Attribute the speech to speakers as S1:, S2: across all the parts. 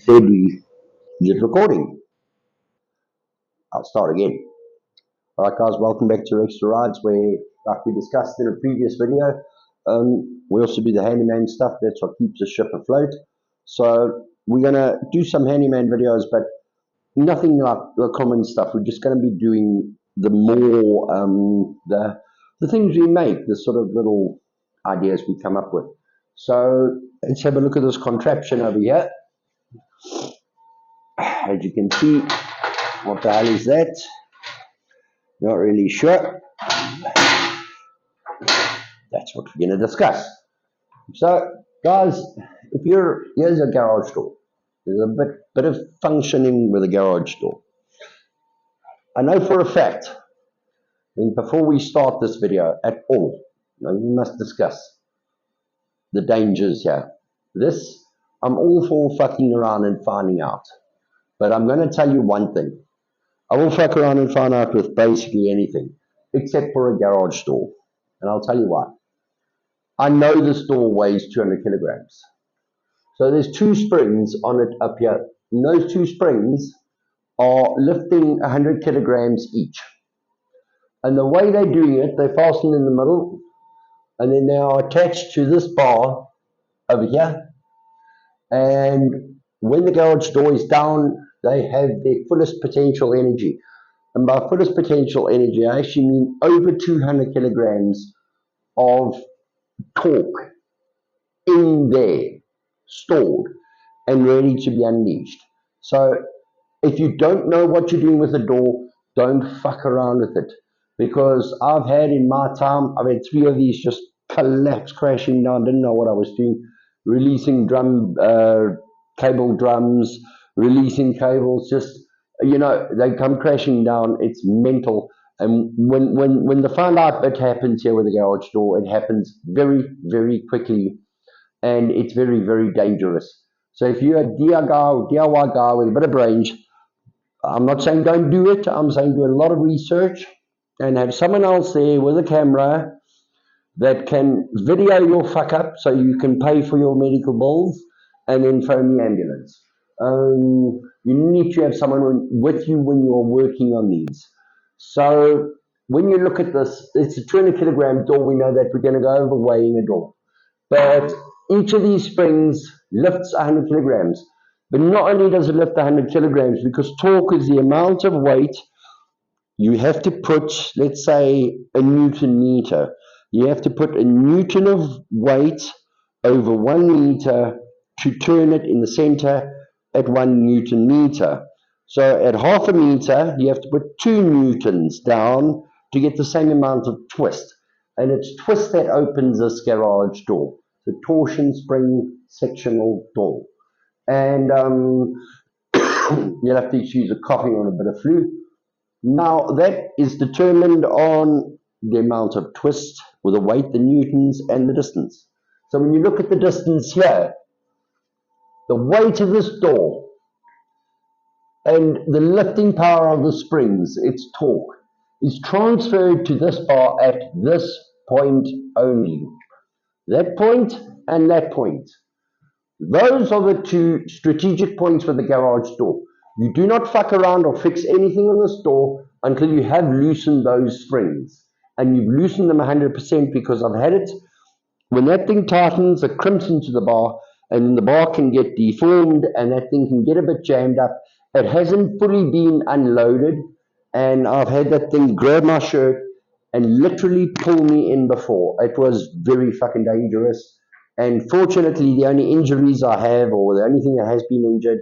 S1: said we did recording. I'll start again. Alright guys, welcome back to Extra Rides where, like we discussed in a previous video, we also do the handyman stuff. That's what keeps the ship afloat. So we're going to do some handyman videos, but nothing like the common stuff. We're just going to be doing the more, the things we make, the sort of little ideas we come up with. So let's have a look at this contraption over here. As you can see, what the hell is that? Not really sure. That's what we're going to discuss. So, guys, here's a garage door. There's a bit of functioning with a garage door. I know for a fact, and before we start this video at all, we must discuss the dangers here. I'm all for fucking around and finding out. But I'm going to tell you one thing. I will fuck around and find out with basically anything, except for a garage door. And I'll tell you why. I know this door weighs 200 kilograms. So there's two springs on it up here. And those two springs are lifting 100 kilograms each. And the way they're doing it, they fasten in the middle, and then they are attached to this bar over here. And when the garage door is down, they have their fullest potential energy. And by fullest potential energy, I actually mean over 200 kilograms of torque in there, stored and ready to be unleashed. So if you don't know what you're doing with the door, don't fuck around with it. Because I've had in my time, I've had 3 of these just collapse, crashing down, didn't know what I was doing, releasing cable drums, releasing cables, just, they come crashing down. It's mental. And when the find out bit happens here with the garage door, it happens very, very quickly, and it's very, very dangerous. So if you're a DIY guy with a bit of brains, I'm not saying don't do it. I'm saying do a lot of research and have someone else there with a camera that can video your fuck up so you can pay for your medical bills and then phone the ambulance. You need to have someone with you when you're working on these. So when you look at this, it's a 200 kilogram door. We know that we're going to go over weighing a door. But each of these springs lifts 100 kilograms. But not only does it lift 100 kilograms, because torque is the amount of weight you have to put, let's say, a Newton meter. You have to put a Newton of weight over 1 meter to turn it in the center at 1 Newton meter. So at half a meter, you have to put 2 newtons down to get the same amount of twist. And it's twist that opens this garage door, the torsion spring sectional door. And you'll have to excuse a coughing on a bit of flu. Now that is determined on the amount of twist, or the weight, the newtons, and the distance. So when you look at the distance here, the weight of this door and the lifting power of the springs, its torque, is transferred to this bar at this point only. That point and that point. Those are the two strategic points for the garage door. You do not fuck around or fix anything on this door until you have loosened those springs. And you've loosened them 100%, because I've had it. When that thing tightens, it crimps into the bar, and the bar can get deformed, and that thing can get a bit jammed up. It hasn't fully been unloaded, and I've had that thing grab my shirt and literally pull me in before. It was very fucking dangerous. And fortunately, the only injuries I have, or the only thing that has been injured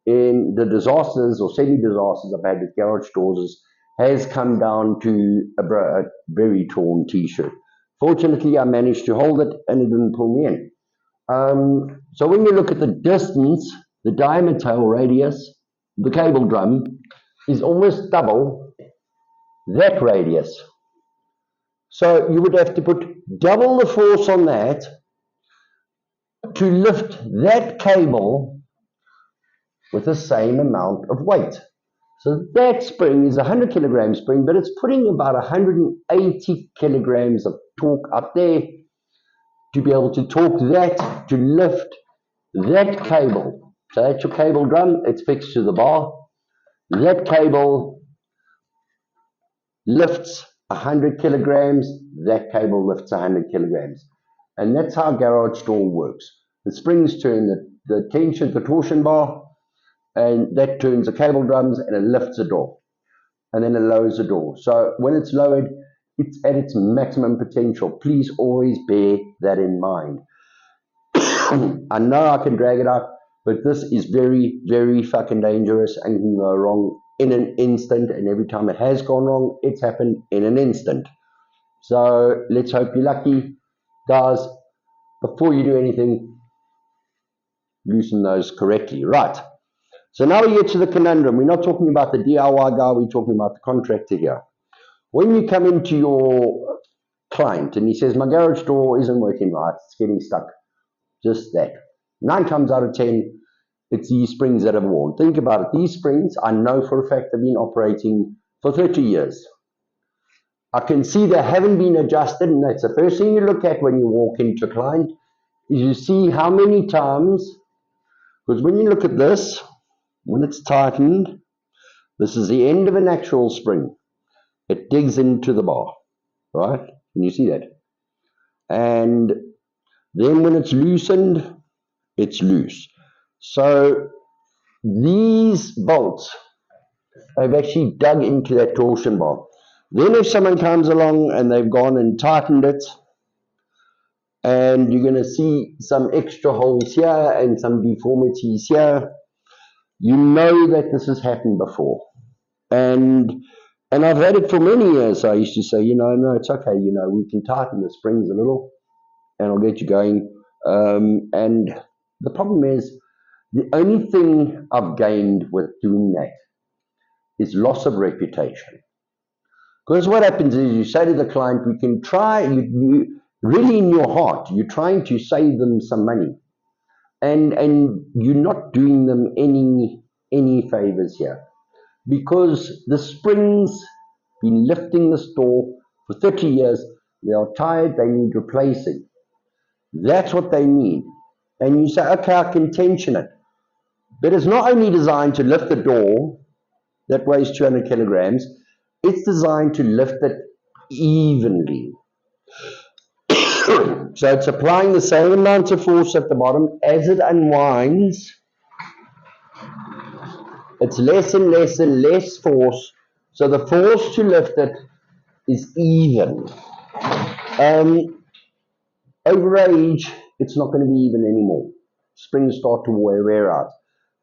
S1: in the disasters or semi-disasters I've had with garage doors, has come down to a very torn t-shirt. Fortunately, I managed to hold it and it didn't pull me in. So when you look at the distance, the diameter or radius, the cable drum is almost double that radius. So you would have to put double the force on that to lift that cable with the same amount of weight. So that spring is a 100 kilogram spring, but it's putting about 180 kilograms of torque up there to be able to torque that, to lift that cable So that's your cable drum. It's fixed to the bar. That cable lifts 100 kilograms. That cable lifts 100 kilograms. And that's how a garage door works. The springs turn the tension, the torsion bar, and that turns the cable drums and it lifts the door. And then it lowers the door. So when it's lowered, it's at its maximum potential. Please always bear that in mind. I know I can drag it out, but this is very, very fucking dangerous and can go wrong in an instant. And every time it has gone wrong, it's happened in an instant. So let's hope you're lucky. Guys, before you do anything, loosen those correctly. Right. So now we get to the conundrum. We're not talking about the DIY guy, we're talking about the contractor here. When you come into your client and he says, my garage door isn't working right, it's getting stuck, just that. 9 times out of 10, it's these springs that have worn. Think about it. These springs, I know for a fact, have been operating for 30 years. I can see they haven't been adjusted, and that's the first thing you look at when you walk into a client, is you see how many times, because when you look at this, when it's tightened, this is the end of an actual spring. It digs into the bar, right? Can you see that? And then when it's loosened, it's loose. So these bolts have actually dug into that torsion bar. Then if someone comes along and they've gone and tightened it, and you're going to see some extra holes here and some deformities here, you know that this has happened before. And I've had it for many years. I used to say, no, it's okay, we can tighten the springs a little and I'll get you going. And the problem is, the only thing I've gained with doing that is loss of reputation. Because what happens is you say to the client, we can try, you really in your heart, you're trying to save them some money. And you're not doing them any favors here. Because the springs been lifting the store for 30 years, they are tired, they need replacing. That's what they need. And you say, okay, I can tension it. But it's not only designed to lift the door that weighs 200 kilograms, it's designed to lift it evenly. So it's applying the same amount of force at the bottom as it unwinds. It's less and less and less force. So the force to lift it is even. Over age, it's not going to be even anymore. Springs start to wear out.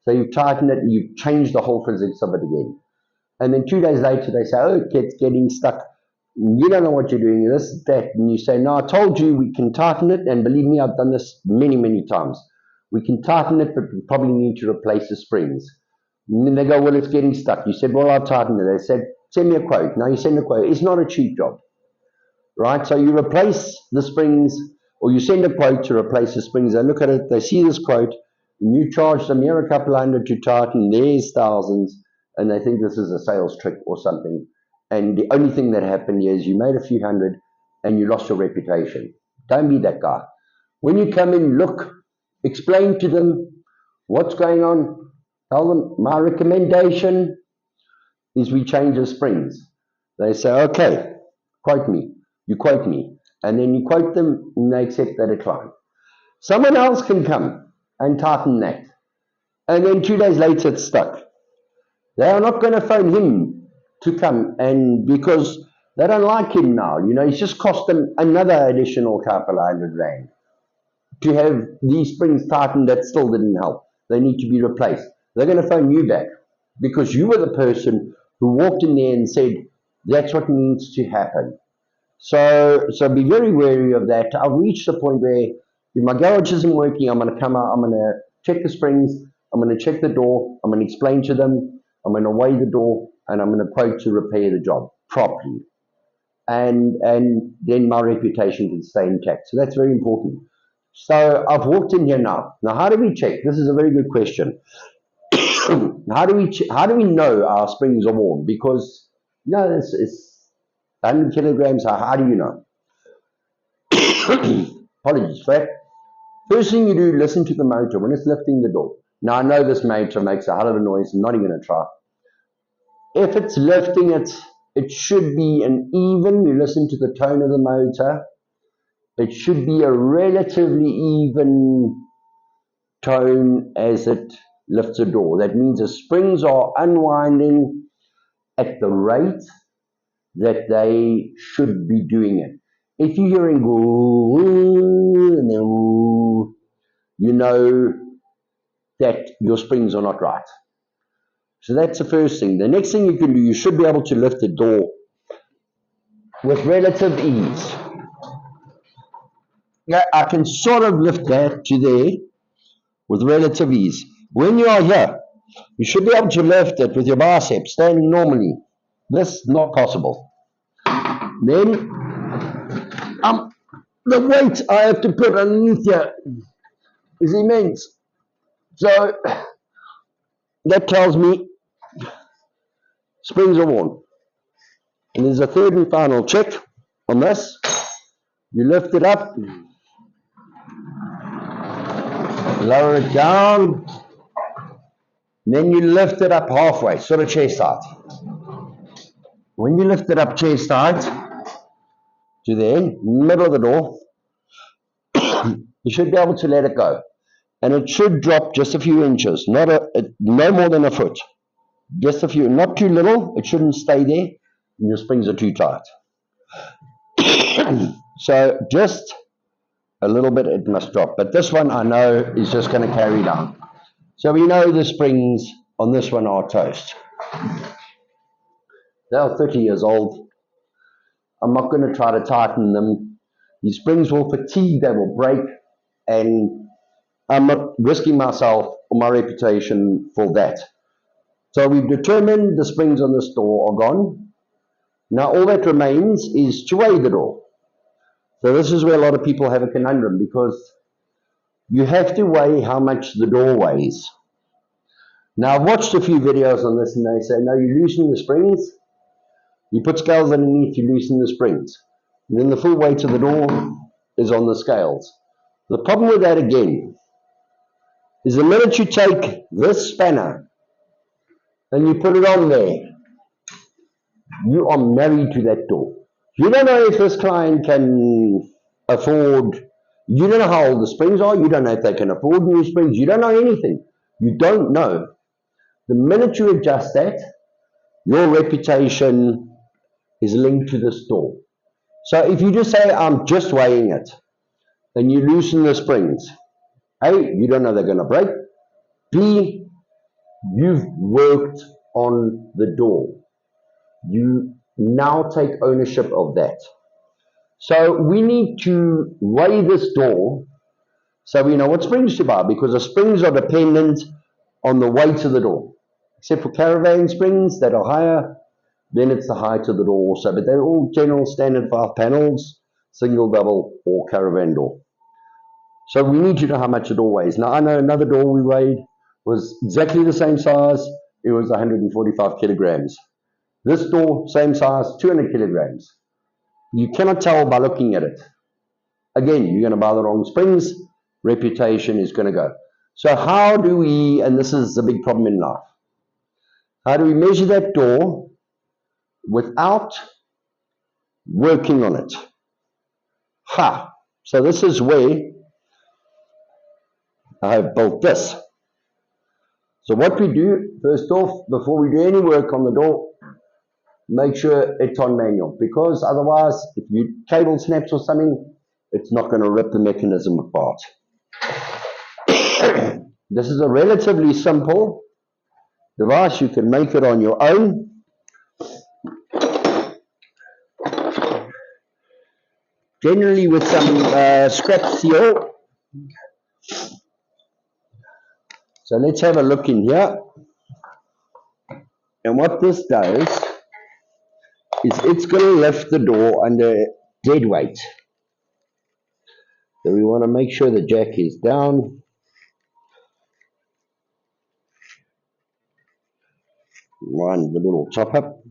S1: So you've tightened it and you've changed the whole physics of it again. And then 2 days later they say, oh, it's getting stuck. You don't know what you're doing, this, that. And you say, no, I told you we can tighten it. And believe me, I've done this many, many times. We can tighten it, but we probably need to replace the springs. And then they go, well, it's getting stuck. You said, well, I'll tighten it. They said, send me a quote. Now you send a quote. It's not a cheap job, right? So you replace the springs, or you send a quote to replace the springs. They look at it, they see this quote, and you charge them here a couple hundred to tighten, there's thousands, and they think this is a sales trick or something. And the only thing that happened is you made a few hundred and you lost your reputation. Don't be that guy. When you come in, look, explain to them what's going on. Tell them, my recommendation is we change the springs. They say, okay, quote me. You quote me. And then you quote them and they accept their decline. Someone else can come and tighten that. And then 2 days later it's stuck. They are not going to phone him to come, and because they don't like him now, he's just cost them another additional couple hundred rand to have these springs tightened that still didn't help. They need to be replaced. They're going to phone you back because you were the person who walked in there and said, that's what needs to happen. So be very wary of that. I've reached the point where if my garage isn't working, I'm going to come out, I'm going to check the springs, I'm going to check the door, I'm going to explain to them, I'm going to weigh the door, and I'm going to quote to repair the job properly. And then my reputation can stay intact. So that's very important. So I've walked in here now. Now, how do we check? This is a very good question. How do we know our springs are worn? Because, it's 100 kilograms. How do you know? Apologies for that. First thing you do, listen to the motor when it's lifting the door. Now I know this motor makes a hell of a noise, I'm not even going to try. If it's lifting it, it should be an even, you listen to the tone of the motor, it should be a relatively even tone as it lifts the door. That means the springs are unwinding at the rate that they should be doing it. If you're hearing and then you know that your springs are not right. So that's the first thing. The next thing you can do, you should be able to lift the door with relative ease. Yeah, I can sort of lift that to there with relative ease. When you are here, you should be able to lift it with your biceps standing normally. This is not possible. Then the weight I have to put underneath here is immense. So that tells me springs are worn. And there's a third and final check on this. You lift it up, lower it down, then you lift it up halfway, sort of chest height. When you lift it up chest height to the middle of the door, you should be able to let it go. And it should drop just a few inches, no more than a foot. Just a few, not too little, it shouldn't stay there, and your springs are too tight. So just a little bit it must drop, but this one I know is just going to carry down. So we know the springs on this one are toast. They're 30 years old. I'm not going to try to tighten them. These springs will fatigue, they will break, and I'm not risking myself or my reputation for that. So we've determined the springs on this door are gone. Now all that remains is to weigh the door. So this is where a lot of people have a conundrum, because you have to weigh how much the door weighs. Now I've watched a few videos on this and they say, no, you loosen the springs, you put scales underneath, you loosen the springs. And then the full weight of the door is on the scales. The problem with that again is the minute you take this spanner and you put it on there, you are married to that door. You don't know if this client can afford, you don't know how old the springs are, you don't know if they can afford new springs, you don't know anything. You don't know. The minute you adjust that, your reputation is linked to this door. So if you just say, I'm just weighing it, and you loosen the springs, A, you don't know they're going to break. B, you've worked on the door. You now take ownership of that. So we need to weigh this door so we know what springs to buy, because the springs are dependent on the weight of the door. Except for caravan springs that are higher, then it's the height of the door also. But they're all general standard 5 panels, single, double, or caravan door. So we need to know how much the door weighs. Now I know another door we weighed was exactly the same size. It was 145 kilograms. This door, same size, 200 kilograms. You cannot tell by looking at it. Again, you're going to buy the wrong springs, reputation is going to go. So how do we, and this is a big problem in life, how do we measure that door without working on it? So this is where I have built this. So what we do, first off, before we do any work on the door, make sure it's on manual, because otherwise, if you cable snaps or something, it's not going to rip the mechanism apart. This is a relatively simple device. You can make it on your own. Generally with some scrap steel. So let's have a look in here. And what this does is it's going to lift the door under dead weight. So we want to make sure the jack is down. Wind the little top up.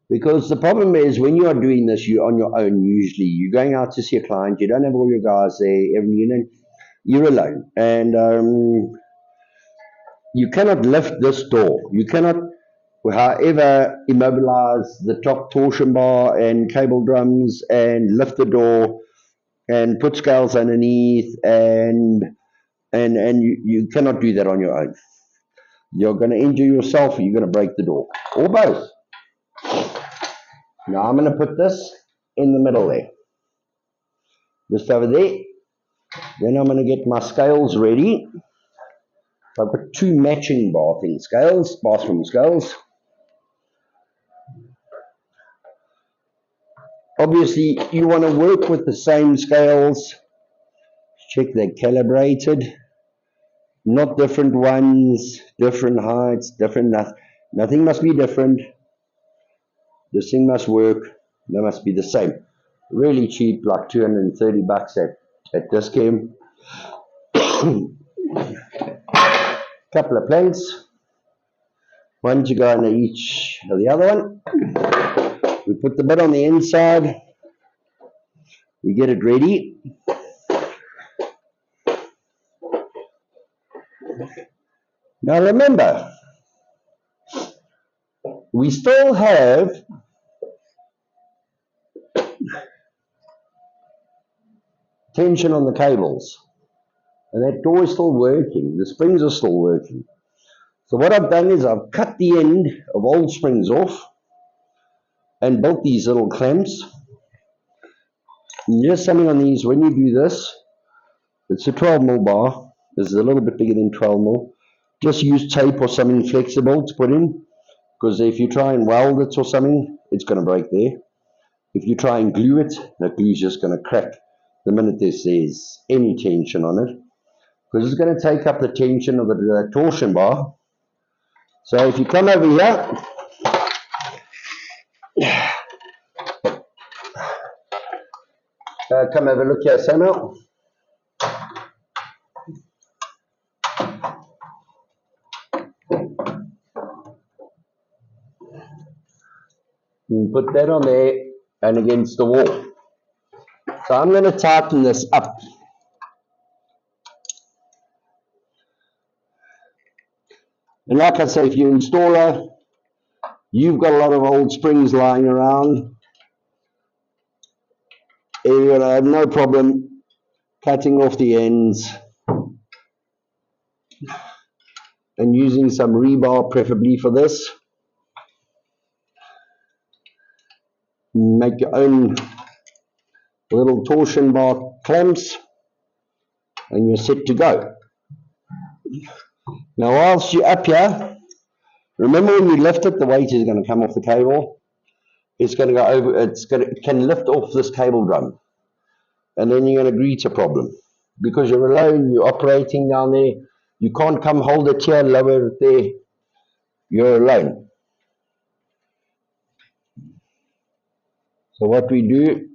S1: Because the problem is when you are doing this, you're on your own usually. You're going out to see a client, you don't have all your guys there, you're alone. And you cannot lift this door. You cannot, however, immobilize the top torsion bar and cable drums and lift the door and put scales underneath and you cannot do that on your own. You're going to injure yourself or you're going to break the door. Or both. Now I'm going to put this in the middle there. Just over there. Then I'm going to get my scales ready. So I've got two matching bathroom scales. Obviously, you want to work with the same scales. Check they're calibrated. Not different ones, different heights, different nothing must be different. This thing must work. They must be the same. Really cheap, like $230 at this game. Couple of planks. One to go under each of the other one. We put the bit on the inside. We get it ready. Now remember, we still have tension on the cables. And that door is still working. The springs are still working. So what I've done is I've cut the end of old springs off and built these little clamps. And just something on these, when you do this, it's a 12mm bar. This is a little bit bigger than 12mm. Just use tape or something flexible to put in, because if you try and weld it or something, it's going to break there. If you try and glue it, the glue is just going to crack the minute there's any tension on it, because it's going to take up the tension of the torsion bar. So if you come over here, come have a look here, Samuel. You put that on there and against the wall. So I'm going to tighten this up. And like I say, if you're an installer, you've got a lot of old springs lying around, you're going to have no problem cutting off the ends and using some rebar preferably for this. Make your own little torsion bar clamps and you're set to go. Now whilst you're up here, remember when you lift it, the weight is going to come off the cable. It's going to go over, it can lift off this cable drum. And then you're going to greet a problem. Because you're alone, you're operating down there, you can't come hold it here, lower it there, you're alone. So what we do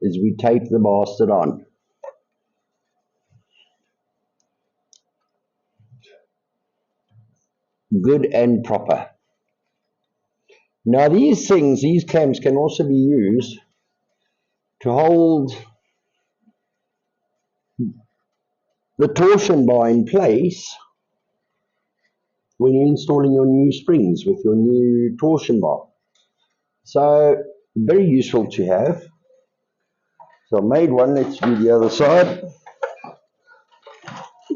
S1: is we tape the bastard on. Good and proper. Now these clamps can also be used to hold the torsion bar in place when you're installing your new springs with your new torsion bar. So very useful to have. So I made one. Let's do the other side.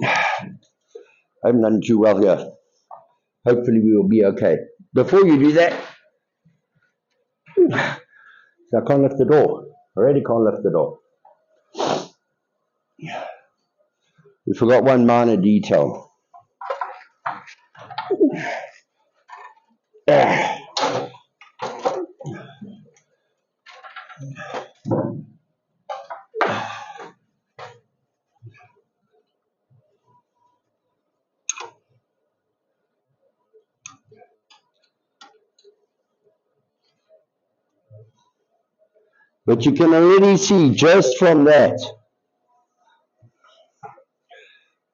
S1: I haven't done too well here. Hopefully we will be okay. Before you do that, so I can't lift the door. I already can't lift the door. We forgot one minor detail. But you can already see just from that,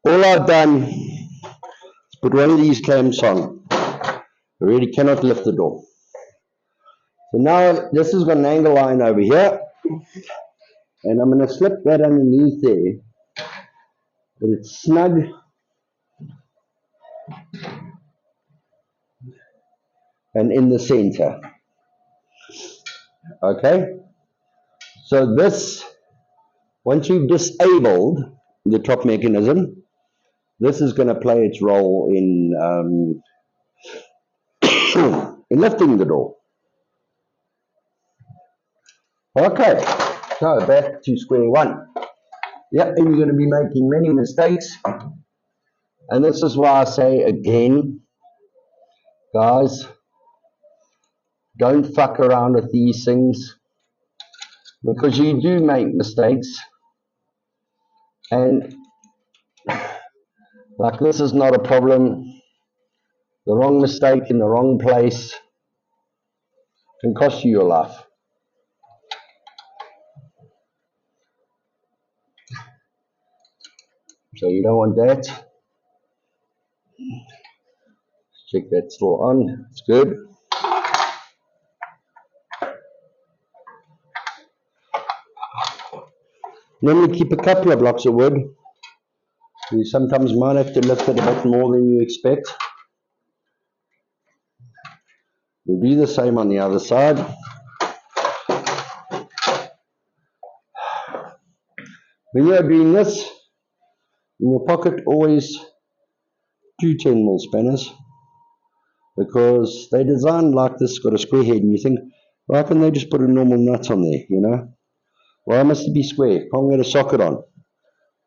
S1: all I've done is put one of these clamps on. I really cannot lift the door. So now this has got an angle line over here, and I'm going to slip that underneath there, but it's snug. And in the center. Okay? So this, once you've disabled the top mechanism, this is going to play its role in in lifting the door. Okay, so back to square one. Yeah, and you're going to be making many mistakes. And this is why I say again, guys, don't fuck around with these things, because you do make mistakes. And like, this is not a problem. The wrong mistake in the wrong place can cost you your life. So you don't want that. Check that still on. It's good. Then we keep a couple of blocks of wood. You sometimes might have to lift it a bit more than you expect. We'll do the same on the other side. When you're doing this, in your pocket, always 2 10mm spanners, because they designed like this, got a square head, and you think, why can't they just put a normal nut on there, you know? Why must it be square? Can't get a socket on.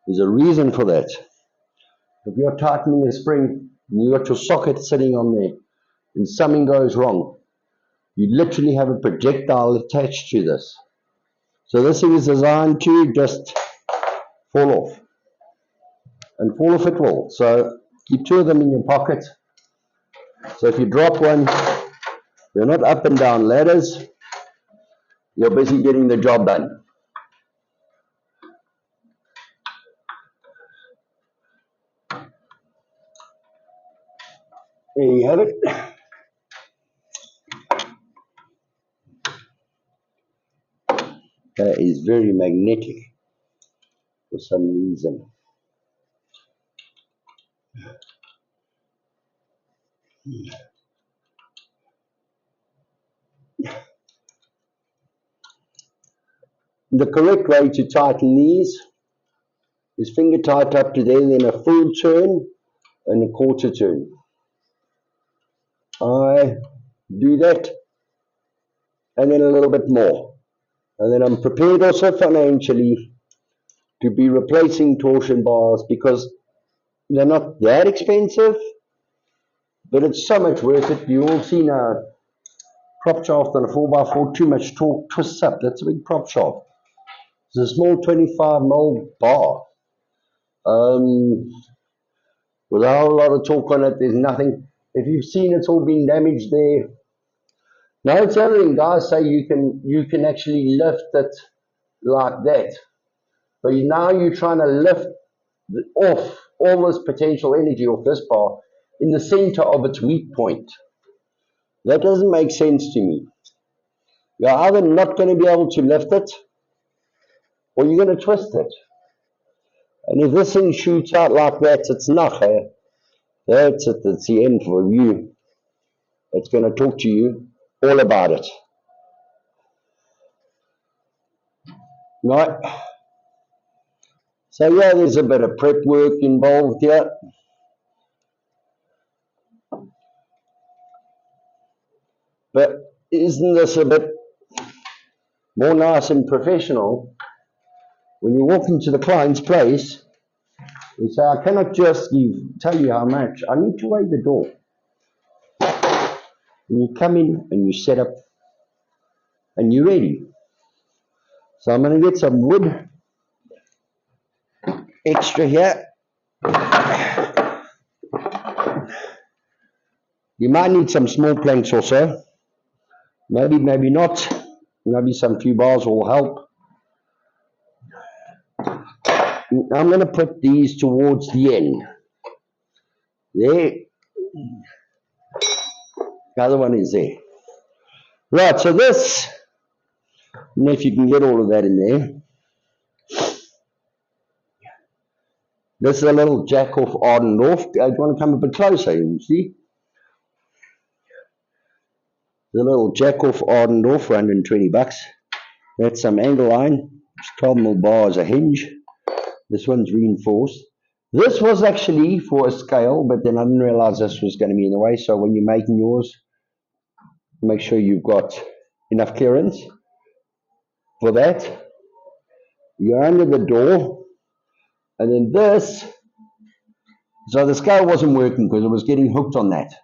S1: There's a reason for that. If you're tightening a spring and you got your socket sitting on there and something goes wrong, you literally have a projectile attached to this. So this thing is designed to just fall off. And fall off it will. So keep 2 of them in your pocket. So if you drop one, you're not up and down ladders. You're busy getting the job done. There you have it. That is very magnetic for some reason. The correct way to tighten these is finger tight up to there, then a full turn and a quarter turn. I do that, and then a little bit more. And then I'm prepared also financially to be replacing torsion bars, because they're not that expensive, but it's so much worth it. You all seen a prop shaft on a 4x4, too much torque twists up. That's a big prop shaft. It's a small 25mm bar. With a whole lot of torque on it, there's nothing. If you've seen it's all been damaged there. Now it's the other thing, guys say you can actually lift it like that. But now you're trying to lift off all this potential energy off this bar in the center of its weak point. That doesn't make sense to me. You're either not going to be able to lift it, or you're going to twist it. And if this thing shoots out like that, it's not. That's it. That's the end for you. It's going to talk to you all about it. Right. So yeah, there's a bit of prep work involved here. But isn't this a bit more nice and professional? When you walk into the client's place, you say, I cannot just tell you how much. I need to weigh the door. And you come in and you set up and you're ready. So I'm going to get some wood extra here. You might need some small planks also. Maybe not. Maybe some few bars will help. I'm going to put these towards the end. There. The other one is there. Right, so this, I don't know if you can get all of that in there. This is a little jack off Ardendorf. Do you want to come a bit closer? You see? The little jack off Ardendorf, 120 bucks. That's some angle iron. It's 12 mil bar as a hinge. This one's reinforced. This was actually for a scale, but then I didn't realize this was going to be in the way. So when you're making yours, make sure you've got enough clearance for that. You're under the door, and then this. So the scale wasn't working because it was getting hooked on that.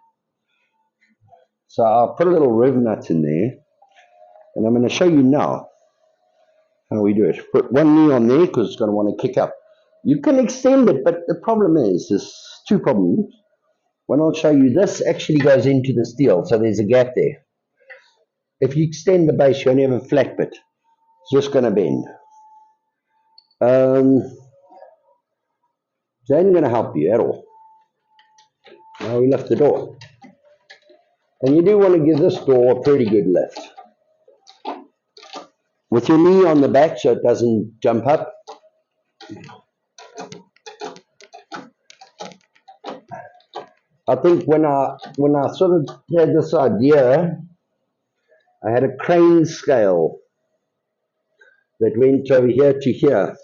S1: So I'll put a little rev nut in there, and I'm going to show you now how we do it. Put one knee on there because it's going to want to kick up. You can extend it, but the problem is, there's two problems. When I'll show you, this actually goes into the steel, so there's a gap there. If you extend the base, you only have a flat bit. It's just going to bend. It ain't going to help you at all. Now we lift the door. And you do want to give this door a pretty good lift. With your knee on the back so it doesn't jump up. I think when I sort of had this idea, I had a crane scale that went over here to here.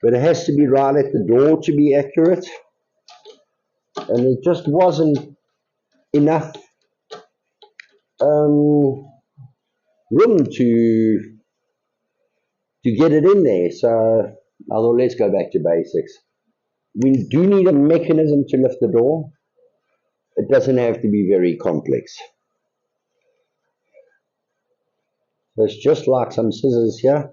S1: But it has to be right at the door to be accurate. And it just wasn't enough room to get it in there. So I thought, let's go back to basics. We do need a mechanism to lift the door. It doesn't have to be very complex. So it's just like some scissors here.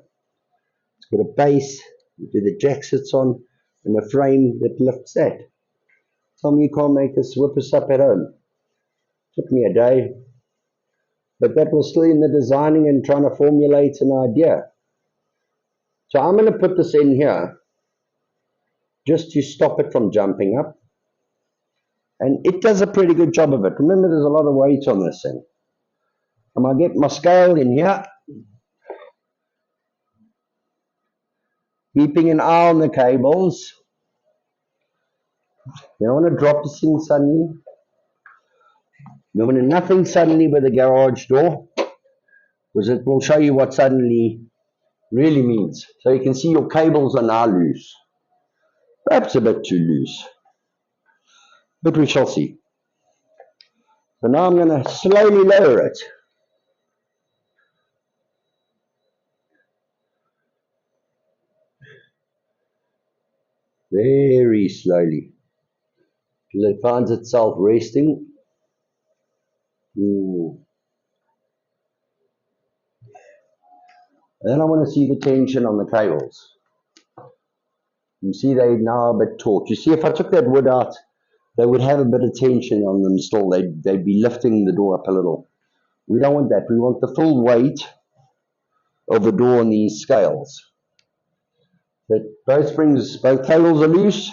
S1: It's got a base that the jack sits on and a frame that lifts that. Tell me you can't make this, whip us up at home. Took me a day. But that was still in the designing and trying to formulate an idea. So I'm going to put this in here just to stop it from jumping up. And it does a pretty good job of it. Remember, there's a lot of weight on this thing. I'm going to get my scale in here. Keeping an eye on the cables. You don't want to drop this thing suddenly. You don't want to nothing suddenly with the garage door, because it will show you what suddenly really means. So you can see your cables are now loose. Perhaps a bit too loose. But we shall see. So now I'm going to slowly lower it. Very slowly. Till it finds itself resting. Then I want to see the tension on the cables. You see they're now a bit taut. You see if I took that wood out, they would have a bit of tension on them still. They'd be lifting the door up a little. We don't want that. We want the full weight of the door on these scales. That both springs, both cables are loose.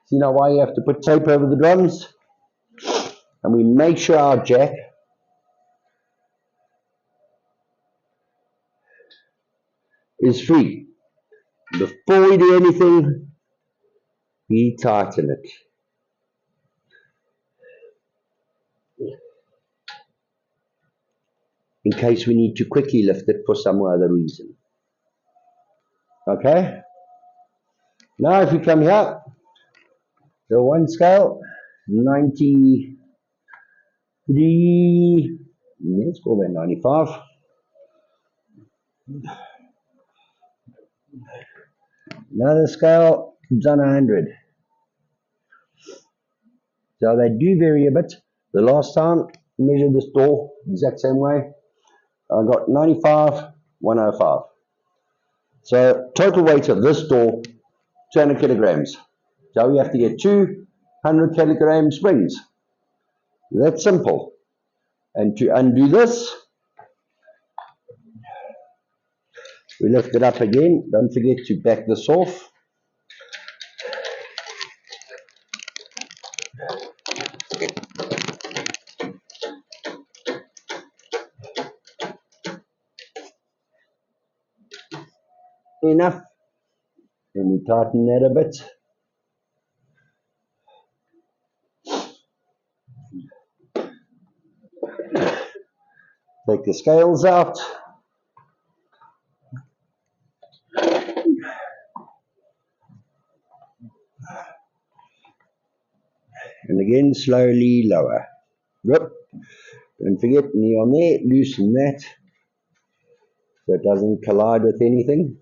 S1: See now why you have to put tape over the drums? And we make sure our jack is free. Before we do anything, we tighten it. In case we need to quickly lift it for some other reason. Okay? Now if we come here, the one scale, 93, let's call that 95. Another scale comes on 100. So they do vary a bit. The last time I measured this door exact same way, I got 95, 105. So total weight of this door, 200 kilograms. So we have to get 200 kilogram springs. That's simple. And to undo this, we lift it up again. Don't forget to back this off. enough. And we tighten that a bit. Take the scales out. And again, slowly lower. Yep. Don't forget, knee on there, loosen that so it doesn't collide with anything.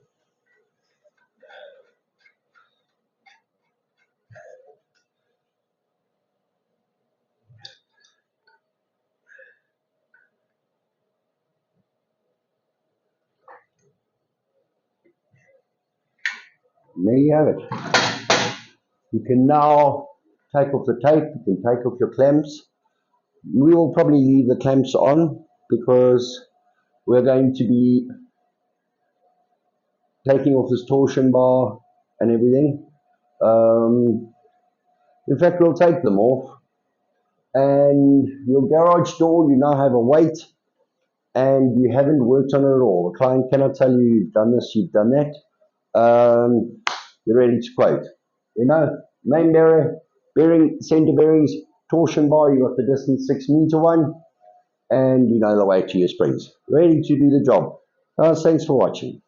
S1: And there you have it. You can now take off the tape, you can take off your clamps. We will probably leave the clamps on because we're going to be taking off this torsion bar and everything. In fact, we'll take them off. And your garage door, you now have a weight and you haven't worked on it at all. The client cannot tell you you've done this, you've done that. You're ready to quote. You know, main bearing, center bearings, torsion bar, you got the distance 6 meter one, and you know the weight to your springs. Ready to do the job. Thanks for watching.